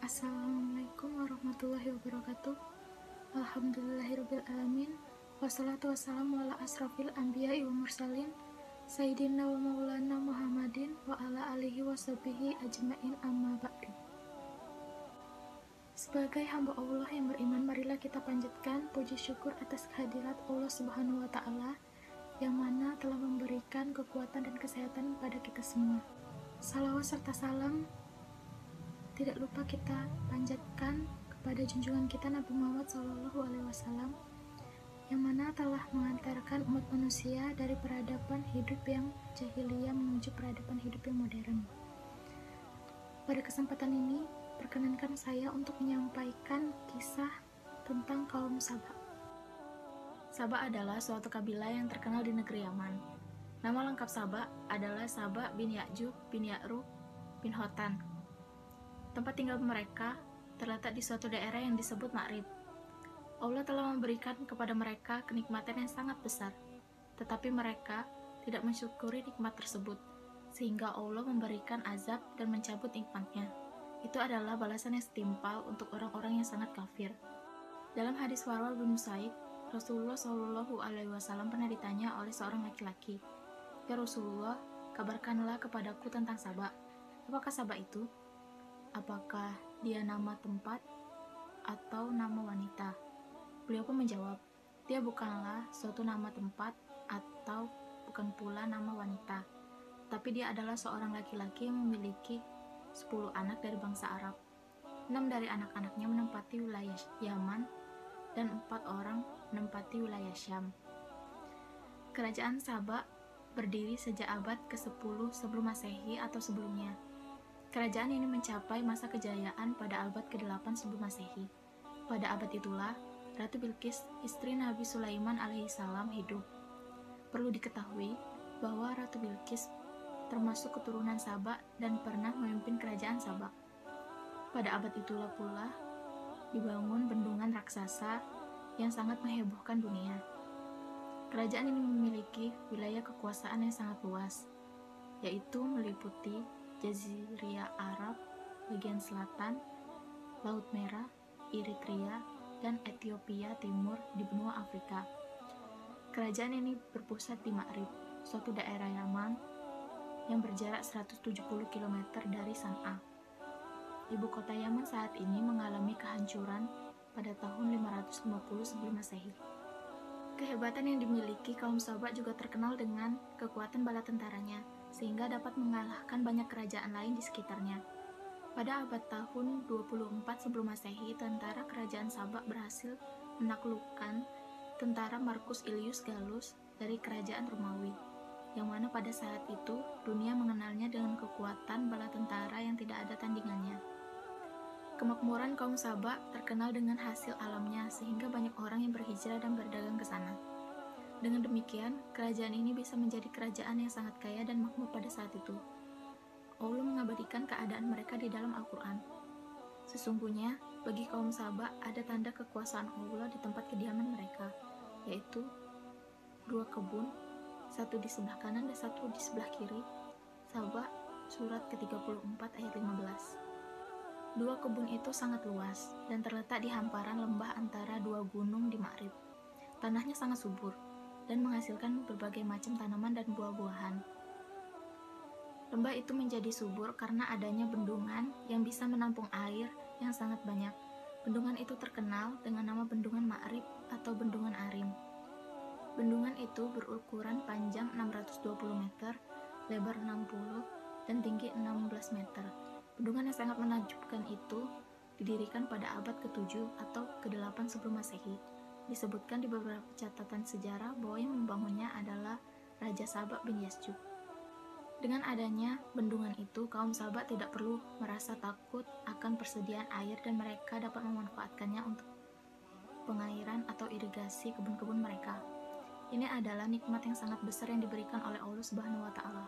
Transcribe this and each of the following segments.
Assalamualaikum warahmatullahi wabarakatuh. Alhamdulillahirrabbilalamin. Wassalatu wassalamu ala asrafil anbiya'i wa mursalin Sayyidina wa maulana Muhammadin wa ala alihi wa sahbihi ajma'in amma ba'du. Sebagai hamba Allah yang beriman, marilah kita panjatkan puji syukur atas kehadirat Allah Subhanahu wa Ta'ala yang mana telah memberikan kekuatan dan kesehatan pada kita semua. Salawat serta salam tidak lupa kita panjatkan kepada junjungan kita Nabi Muhammad SAW yang mana telah mengantarkan umat manusia dari peradaban hidup yang jahiliyah menuju peradaban hidup yang modern. Pada kesempatan ini, perkenankan saya untuk menyampaikan kisah tentang kaum Saba. Saba adalah suatu kabilah yang terkenal di negeri Yaman. Nama lengkap Saba adalah Saba bin Ya'jub bin Ya'rub bin Hotan. Tempat tinggal mereka terletak di suatu daerah yang disebut Ma'rib. Allah telah memberikan kepada mereka kenikmatan yang sangat besar, tetapi mereka tidak mensyukuri nikmat tersebut, sehingga Allah memberikan azab dan mencabut nikmatnya. Itu adalah balasan yang setimpal untuk orang-orang yang sangat kafir. Dalam hadis Warwal bin Sa'id, Rasulullah SAW pernah ditanya oleh seorang laki-laki, "Ya Rasulullah, kabarkanlah kepadaku tentang Saba. Apakah Saba itu? Apakah dia nama tempat atau nama wanita?" Beliau pun menjawab, "Dia bukanlah suatu nama tempat atau bukan pula nama wanita, tapi dia adalah seorang laki-laki yang memiliki 10 anak dari bangsa Arab. 6 dari anak-anaknya menempati wilayah Yaman dan 4 orang menempati wilayah Syam." Kerajaan Saba berdiri sejak abad ke-10 sebelum Masehi atau sebelumnya. Kerajaan ini mencapai masa kejayaan pada abad ke-8 sebelum Masehi. Pada abad itulah, Ratu Bilqis, istri Nabi Sulaiman alaihissalam hidup. Perlu diketahui bahwa Ratu Bilqis termasuk keturunan Saba dan pernah memimpin kerajaan Saba. Pada abad itulah pula dibangun bendungan raksasa yang sangat menghebohkan dunia. Kerajaan ini memiliki wilayah kekuasaan yang sangat luas, yaitu meliputi Jazirah Arab, bagian selatan, Laut Merah, Eritrea, dan Ethiopia Timur di benua Afrika. Kerajaan ini berpusat di Ma'rib, suatu daerah Yaman yang berjarak 170 km dari San'a. Ibu kota Yaman saat ini mengalami kehancuran pada tahun 550 sebelum Masehi. Kehebatan yang dimiliki kaum Saba juga terkenal dengan kekuatan bala tentaranya, sehingga dapat mengalahkan banyak kerajaan lain di sekitarnya. Pada abad tahun 24 sebelum Masehi, tentara kerajaan Saba berhasil menaklukkan tentara Marcus Aurelius Gallus dari kerajaan Romawi, yang mana pada saat itu dunia mengenalnya dengan kekuatan bala tentara yang tidak ada tandingannya. Kemakmuran kaum Saba terkenal dengan hasil alamnya, sehingga banyak orang yang berhijrah dan berdagang ke sana. Dengan demikian, kerajaan ini bisa menjadi kerajaan yang sangat kaya dan makmur pada saat itu. Allah mengabadikan keadaan mereka di dalam Al-Quran. Sesungguhnya, bagi kaum Saba ada tanda kekuasaan Allah di tempat kediaman mereka, yaitu 2 kebun, satu di sebelah kanan dan satu di sebelah kiri. Saba, surat ke-34 ayat 15. 2 kebun itu sangat luas dan terletak di hamparan lembah antara 2 gunung di Ma'rib. Tanahnya sangat subur dan menghasilkan berbagai macam tanaman dan buah-buahan. Lembah itu menjadi subur karena adanya bendungan yang bisa menampung air yang sangat banyak. Bendungan itu terkenal dengan nama Bendungan Ma'rib atau Bendungan Arim. Bendungan itu berukuran panjang 620 meter, lebar 60, dan tinggi 16 meter. Bendungan yang sangat menakjubkan itu didirikan pada abad ke-7 atau ke-8 sebelum Masehi. Disebutkan di beberapa catatan sejarah bahwa yang membangunnya adalah Raja Saba bin Ya'jub. Dengan adanya bendungan itu, kaum Saba tidak perlu merasa takut akan persediaan air dan mereka dapat memanfaatkannya untuk pengairan atau irigasi kebun-kebun mereka. Ini adalah nikmat yang sangat besar yang diberikan oleh Allah Subhanahu wa Ta'ala.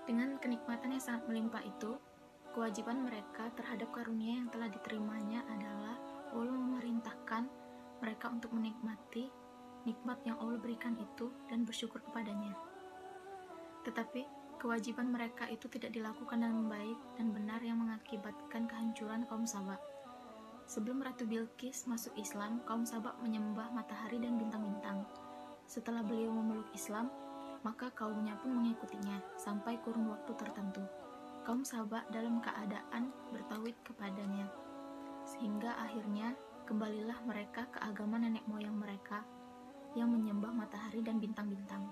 Dengan kenikmatan yang sangat melimpah itu, kewajiban mereka terhadap karunia yang telah diterimanya adalah Allah memerintahkan mereka untuk menikmati nikmat yang Allah berikan itu dan bersyukur kepadanya. Tetapi Kewajiban mereka itu tidak dilakukan dengan baik dan benar yang mengakibatkan kehancuran kaum Saba. Sebelum Ratu Bilqis masuk Islam, kaum Saba menyembah matahari dan bintang-bintang. Setelah beliau memeluk Islam, maka kaumnya pun mengikutinya sampai kurun waktu tertentu. Kaum Saba dalam keadaan bertauhid kepadanya, sehingga akhirnya kembalilah mereka ke agama nenek moyang mereka yang menyembah matahari dan bintang-bintang.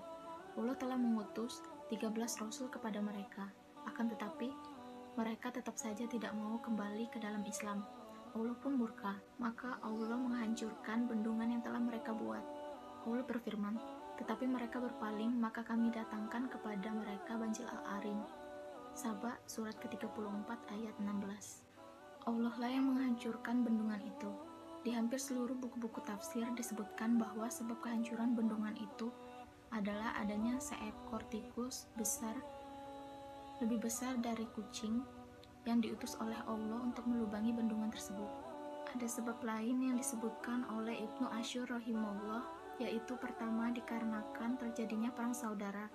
Allah telah mengutus 13 rasul kepada mereka, akan tetapi mereka tetap saja tidak mau kembali ke dalam Islam. Allah pun murka, maka Allah menghancurkan bendungan yang telah mereka buat. Allah berfirman, tetapi mereka berpaling, maka kami datangkan kepada mereka banjir Al-Arim. Saba surat ke-34 ayat 16. Allah lah yang menghancurkan bendungan itu. Di hampir seluruh buku-buku tafsir disebutkan bahwa sebab kehancuran bendungan itu adalah adanya seekor tikus lebih besar dari kucing yang diutus oleh Allah untuk melubangi bendungan tersebut. Ada sebab lain yang disebutkan oleh Ibnu Asyur rahimahullah, yaitu pertama dikarenakan terjadinya perang saudara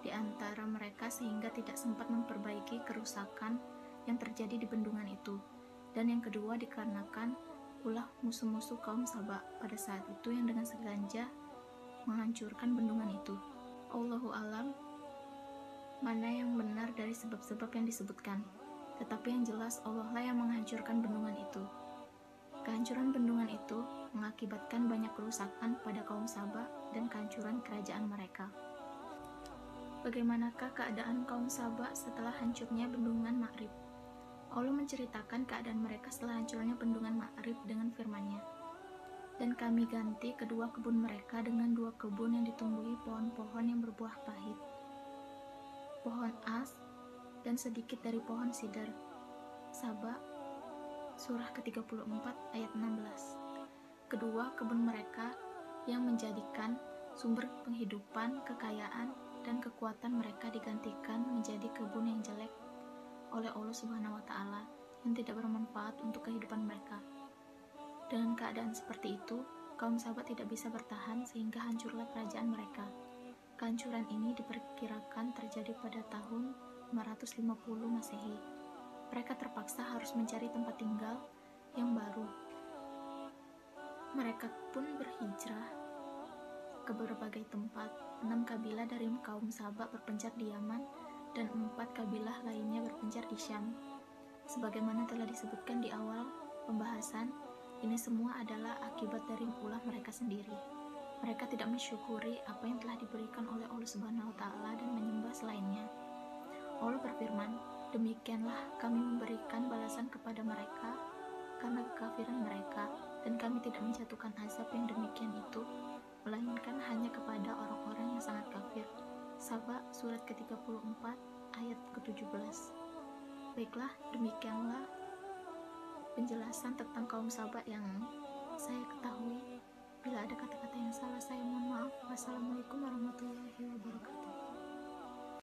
di antara mereka sehingga tidak sempat memperbaiki kerusakan yang terjadi di bendungan itu, dan yang kedua dikarenakan ulah musuh-musuh kaum Saba pada saat itu yang dengan sengaja menghancurkan bendungan itu. Allahu alam mana yang benar dari sebab-sebab yang disebutkan, tetapi yang jelas Allah lah yang menghancurkan bendungan itu. Kehancuran bendungan itu mengakibatkan banyak kerusakan pada kaum Saba dan kehancuran kerajaan mereka. Bagaimanakah keadaan kaum Saba setelah hancurnya bendungan Ma'rib? Allah menceritakan keadaan mereka setelah hancurnya bendungan Ma'rib dengan firman-Nya. Dan kami ganti kedua kebun mereka dengan 2 kebun yang ditumbuhi pohon-pohon yang berbuah pahit, pohon as, dan sedikit dari pohon sidar. Saba surah ke-34 ayat 16. Kedua kebun mereka yang menjadikan sumber penghidupan, kekayaan, dan kekuatan mereka digantikan menjadi kebun yang jelek oleh Allah Subhanahu wa Ta'ala yang tidak bermanfaat untuk kehidupan mereka. Dengan keadaan seperti itu, kaum Saba tidak bisa bertahan sehingga hancurlah kerajaan mereka. Kehancuran ini diperkirakan terjadi pada tahun 550 Masehi. Mereka terpaksa harus mencari tempat tinggal yang baru. Mereka pun berhijrah ke berbagai tempat. 6 kabilah dari kaum Saba berpencar di Yaman dan 4 kabilah lainnya berpencar di Syam. Sebagaimana telah disebutkan di awal pembahasan, ini semua adalah akibat dari ulah mereka sendiri. Mereka tidak mensyukuri apa yang telah diberikan oleh Allah Subhanahu wa Ta'ala dan menyembah selainnya. Allah berfirman, demikianlah kami memberikan balasan kepada mereka karena kekafiran mereka, dan kami tidak menjatuhkan azab yang demikian itu, melainkan hanya kepada orang-orang yang sangat kafir. Saba surat ke-34 ayat ke-17. Baiklah, demikianlah penjelasan tentang kaum Saba yang saya ketahui. Bila ada kata-kata yang salah, saya mohon maaf. Wassalamualaikum warahmatullahi wabarakatuh.